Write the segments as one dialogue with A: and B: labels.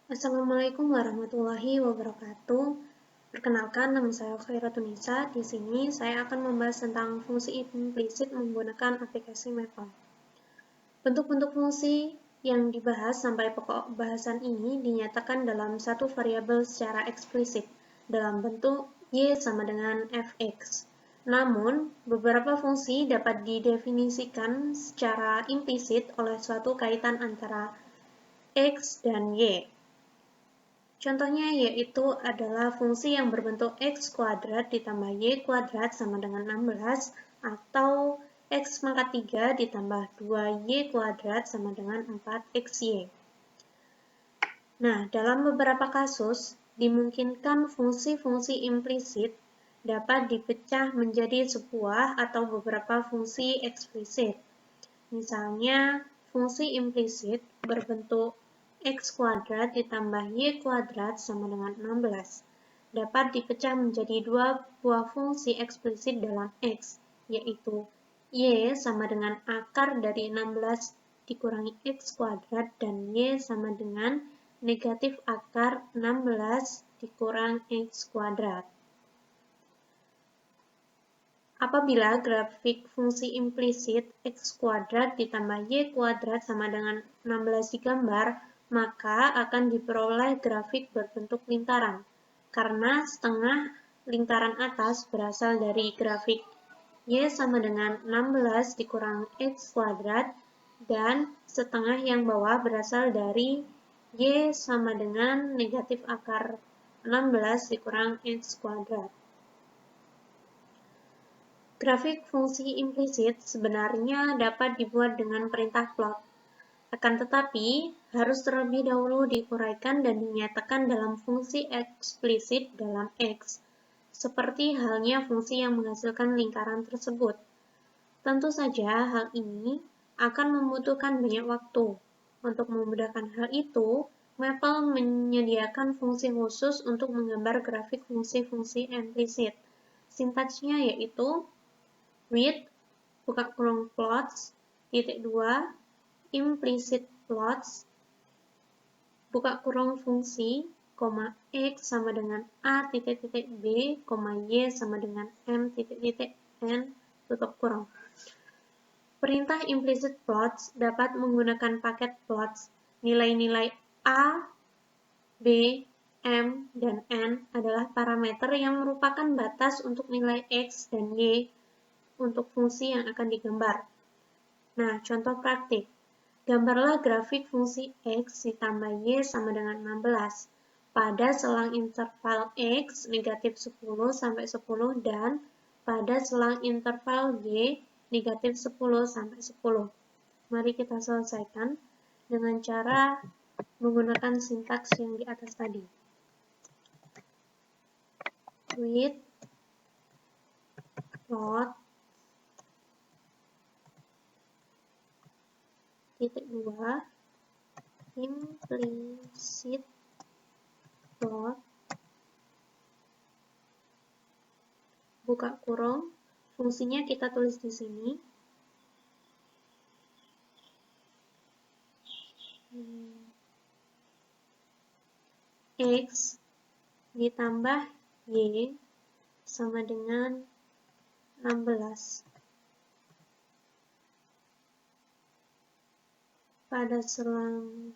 A: Assalamualaikum warahmatullahi wabarakatuh. Perkenalkan, nama saya Khairatun-Nisa. Di sini saya akan membahas tentang fungsi implisit menggunakan aplikasi Maple. Bentuk-bentuk fungsi yang dibahas sampai pokok bahasan ini dinyatakan dalam satu variabel secara eksplisit dalam bentuk y sama dengan fx. Namun, beberapa fungsi dapat didefinisikan secara implisit oleh suatu kaitan antara x dan y. Contohnya yaitu adalah fungsi yang berbentuk x kuadrat ditambah y kuadrat sama dengan 16 atau x pangkat 3 ditambah 2y kuadrat sama dengan 4xy. Nah, dalam beberapa kasus, dimungkinkan fungsi-fungsi implisit dapat dipecah menjadi sebuah atau beberapa fungsi eksplisit. Misalnya, fungsi implisit berbentuk x kuadrat ditambah y kuadrat sama dengan 16 dapat dipecah menjadi dua buah fungsi eksplisit dalam x, yaitu y sama dengan akar dari 16 dikurangi x kuadrat dan y sama dengan negatif akar 16 dikurang x kuadrat. Apabila grafik fungsi implisit x kuadrat ditambah y kuadrat sama dengan 16 digambar, maka akan diperoleh grafik berbentuk lingkaran, karena setengah lingkaran atas berasal dari grafik y sama dengan 16 dikurang x kuadrat, dan setengah yang bawah berasal dari y sama dengan negatif akar 16 dikurang x kuadrat. Grafik fungsi implisit sebenarnya dapat dibuat dengan perintah plot. Akan tetapi, harus terlebih dahulu diuraikan dan dinyatakan dalam fungsi eksplisit dalam X, seperti halnya fungsi yang menghasilkan lingkaran tersebut. Tentu saja hal ini akan membutuhkan banyak waktu. Untuk memudahkan hal itu, Maple menyediakan fungsi khusus untuk menggambar grafik fungsi-fungsi implisit. Sintaksnya yaitu with buka kurung plots titik 2 implicit plots buka kurung fungsi koma x sama dengan a titik titik b koma y sama dengan m titik titik n tutup kurung. Perintah implicit plots dapat menggunakan paket plots. Nilai-nilai a, b, m, dan n adalah parameter yang merupakan batas untuk nilai x dan y untuk fungsi yang akan digambar. Nah, contoh praktik. Gambarlah grafik fungsi x ditambah y sama dengan 16 pada selang interval x negatif 10 sampai 10 dan pada selang interval y negatif 10 sampai 10. Mari kita selesaikan dengan cara menggunakan sintaks yang di atas tadi. With plot titik 2 implicit plot buka kurung fungsinya kita tulis di sini x ditambah y sama dengan 16 pada selang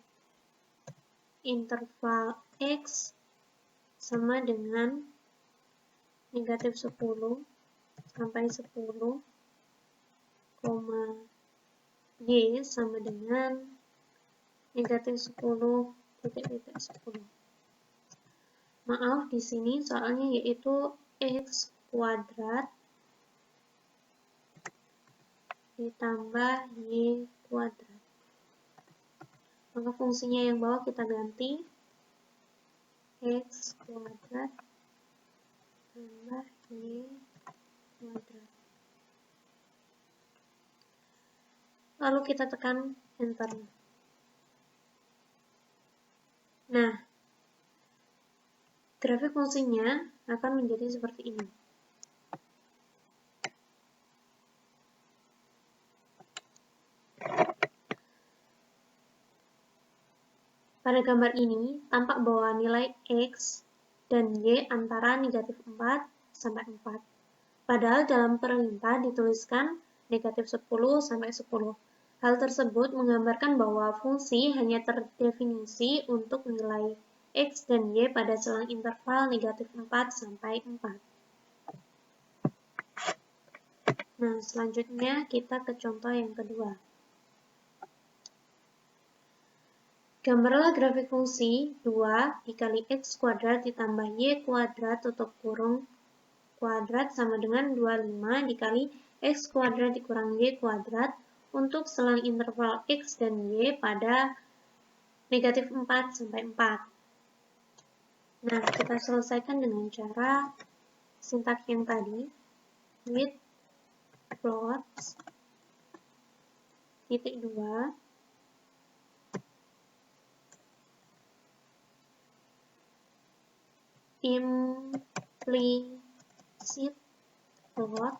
A: interval x sama dengan negatif 10 sampai 10, y sama dengan negatif 10 titik-titik 10. Maaf, di sini soalnya yaitu x kuadrat ditambah y kuadrat. Maka fungsinya yang bawah kita ganti x kuadrat tambah y kuadrat. Lalu kita tekan enter. Nah, grafik fungsinya akan menjadi seperti ini. Pada gambar ini, tampak bahwa nilai X dan Y antara negatif 4 sampai 4. Padahal dalam perintah dituliskan negatif 10 sampai 10. Hal tersebut menggambarkan bahwa fungsi hanya terdefinisi untuk nilai X dan Y pada selang interval negatif 4 sampai 4. Nah, selanjutnya kita ke contoh yang kedua. Gambarlah grafik fungsi 2 dikali X kuadrat ditambah Y kuadrat tutup kurung kuadrat sama dengan 25 dikali X kuadrat dikurang Y kuadrat untuk selang interval X dan Y pada negatif 4 sampai 4. Nah, kita selesaikan dengan cara sintak yang tadi, with plots titik 2 implicit plot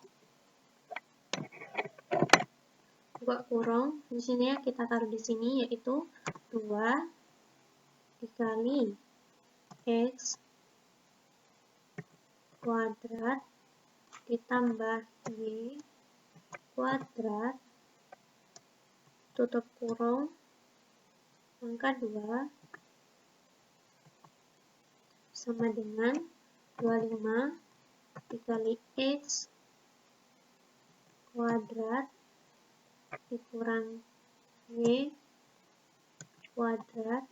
A: buka kurung, di sini ya kita taruh di sini yaitu 2 dikali X kuadrat ditambah Y kuadrat tutup kurung angka 2 sama dengan 25 dikali X kuadrat dikurang Y kuadrat,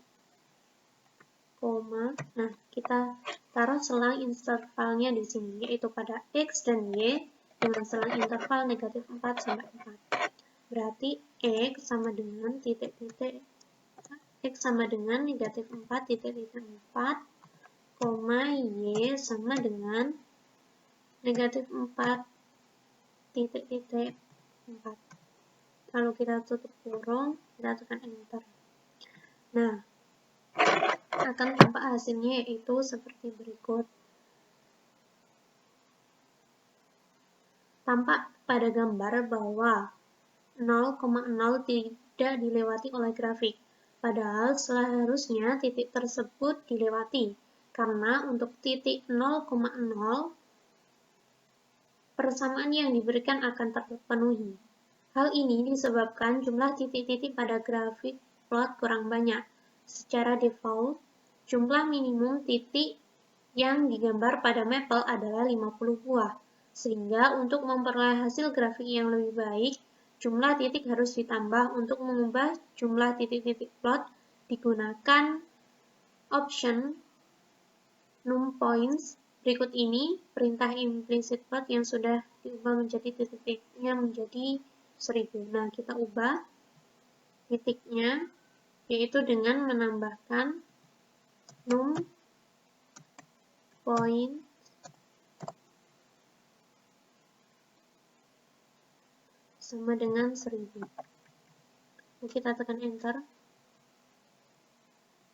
A: koma. Nah, kita taruh selang intervalnya di sini, yaitu pada X dan Y dengan selang interval negatif 4 sampai 4. Berarti X sama dengan titik-titik, X sama dengan negatif 4 titik-titik 4, koma Y sama dengan negatif 4 titik-titik 4. Lalu kita tutup kurung, kita tekan enter. Nah, akan tampak hasilnya yaitu seperti berikut. Tampak pada gambar bahwa 0,0 tidak dilewati oleh grafik, padahal seharusnya titik tersebut dilewati, karena untuk titik 0,0 persamaan yang diberikan akan terpenuhi. Hal ini disebabkan jumlah titik-titik pada grafik plot kurang banyak. Secara default, jumlah minimum titik yang digambar pada mapel adalah 50 buah. Sehingga untuk memperoleh hasil grafik yang lebih baik, jumlah titik harus ditambah. Untuk mengubah jumlah titik-titik plot, digunakan option numPoints. Berikut ini perintah implicit plot yang sudah diubah menjadi titik-titiknya menjadi 1000. Nah, kita ubah titiknya, yaitu dengan menambahkan numPoint sama dengan 1000. Lalu kita tekan enter.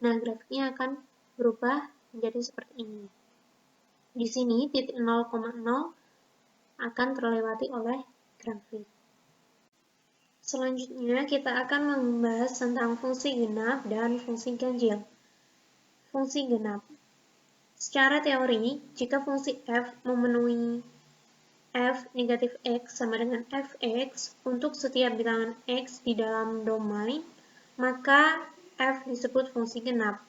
A: Nah, grafiknya akan berubah menjadi seperti ini. Di sini titik 0,0 akan terlewati oleh grafik. Selanjutnya kita akan membahas tentang fungsi genap dan fungsi ganjil. Fungsi genap. Secara teori, jika fungsi f memenuhi f negatif x sama dengan fx untuk setiap bilangan x di dalam domain, maka f disebut fungsi genap.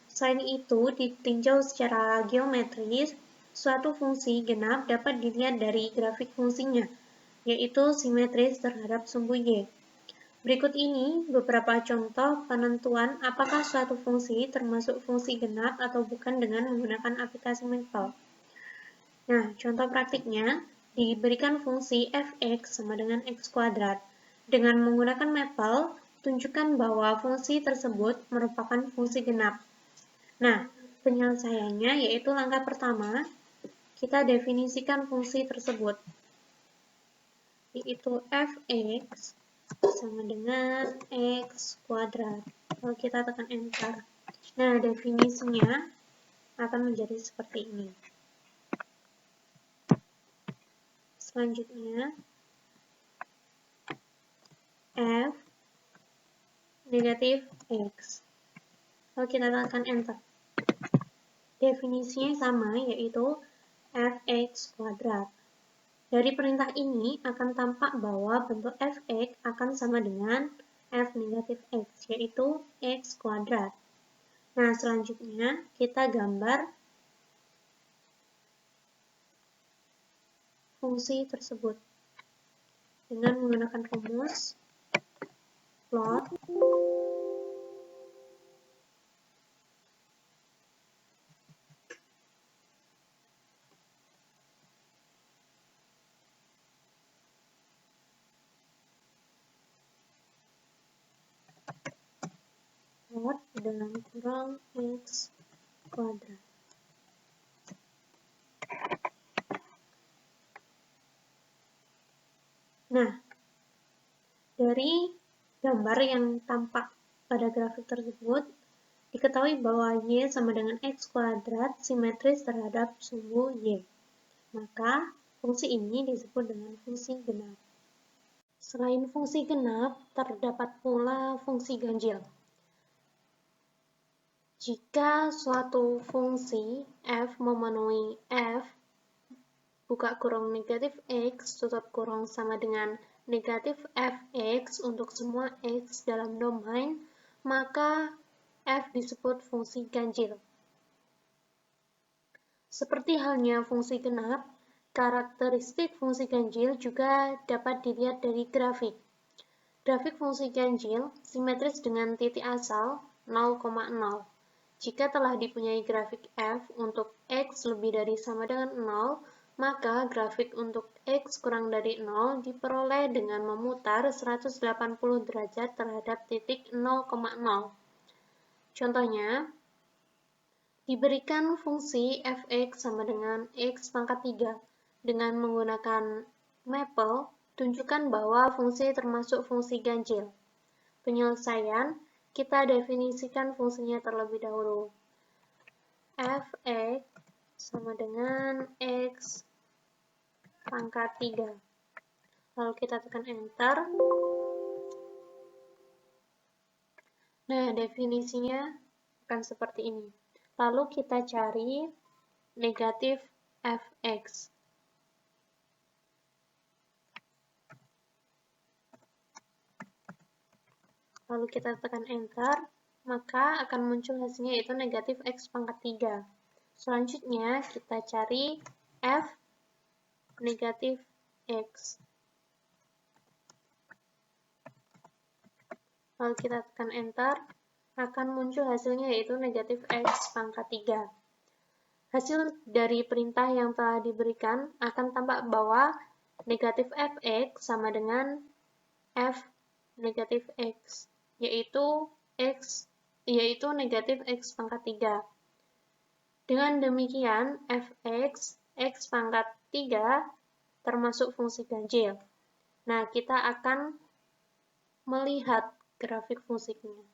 A: Selain itu, ditinjau secara geometris, suatu fungsi genap dapat dilihat dari grafik fungsinya, yaitu simetris terhadap sumbu y. Berikut ini beberapa contoh penentuan apakah suatu fungsi termasuk fungsi genap atau bukan dengan menggunakan aplikasi mapel. Nah, contoh praktiknya, diberikan fungsi fx sama dengan x kuadrat. Dengan menggunakan mapel, tunjukkan bahwa fungsi tersebut merupakan fungsi genap. Nah, penyelesaiannya yaitu langkah pertama, kita definisikan fungsi tersebut, yaitu fx sama dengan x kuadrat. Lalu kita tekan enter. Nah, definisinya akan menjadi seperti ini. Selanjutnya, f negatif x. Lalu kita tekan enter. Definisinya sama, yaitu fx kuadrat. Dari perintah ini akan tampak bahwa bentuk fx akan sama dengan f negatif x, yaitu x kuadrat. Nah, selanjutnya kita gambar fungsi tersebut dengan menggunakan rumus plot dalam kurung x kuadrat. Nah, dari gambar yang tampak pada grafik tersebut, diketahui bahwa y sama dengan x kuadrat simetris terhadap sumbu y. Maka, fungsi ini disebut dengan fungsi genap. Selain fungsi genap, terdapat pula fungsi ganjil. Jika suatu fungsi f memenuhi f buka kurung negatif x tutup kurung sama dengan negatif fx untuk semua x dalam domain, maka f disebut fungsi ganjil. Seperti halnya fungsi genap, karakteristik fungsi ganjil juga dapat dilihat dari grafik. Grafik fungsi ganjil simetris dengan titik asal 0,0. Jika telah dipunyai grafik f untuk x lebih dari sama dengan 0, maka grafik untuk x kurang dari 0 diperoleh dengan memutar 180 derajat terhadap titik 0,0. Contohnya, diberikan fungsi fx sama dengan x pangkat 3. Dengan menggunakan maple, tunjukkan bahwa fungsi termasuk fungsi ganjil. Penyelesaian, kita definisikan fungsinya terlebih dahulu. Fx sama dengan x pangkat 3. Lalu kita tekan enter. Nah, definisinya akan seperti ini. Lalu kita cari negatif fx. Lalu kita tekan enter, maka akan muncul hasilnya yaitu negatif x pangkat 3. Selanjutnya kita cari f negatif x. Lalu kita tekan enter, akan muncul hasilnya yaitu negatif x pangkat 3. Hasil dari perintah yang telah diberikan akan tampak bahwa negatif fx sama dengan f negatif x, yaitu negatif x pangkat 3. Dengan demikian, fx, x pangkat 3, termasuk fungsi ganjil. Nah, kita akan melihat grafik fungsinya.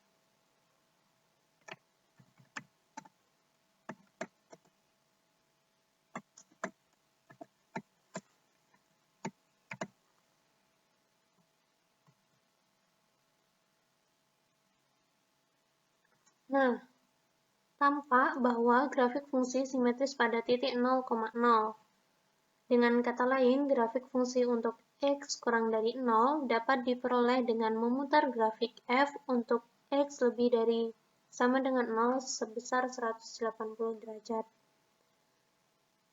A: Nah, tampak bahwa grafik fungsi simetris pada titik 0,0. Dengan kata lain, grafik fungsi untuk x kurang dari 0 dapat diperoleh dengan memutar grafik f untuk x lebih dari sama dengan 0 sebesar 180 derajat.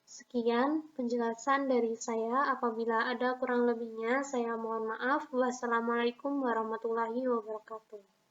A: Sekian penjelasan dari saya. Apabila ada kurang lebihnya, saya mohon maaf. Wassalamualaikum warahmatullahi wabarakatuh.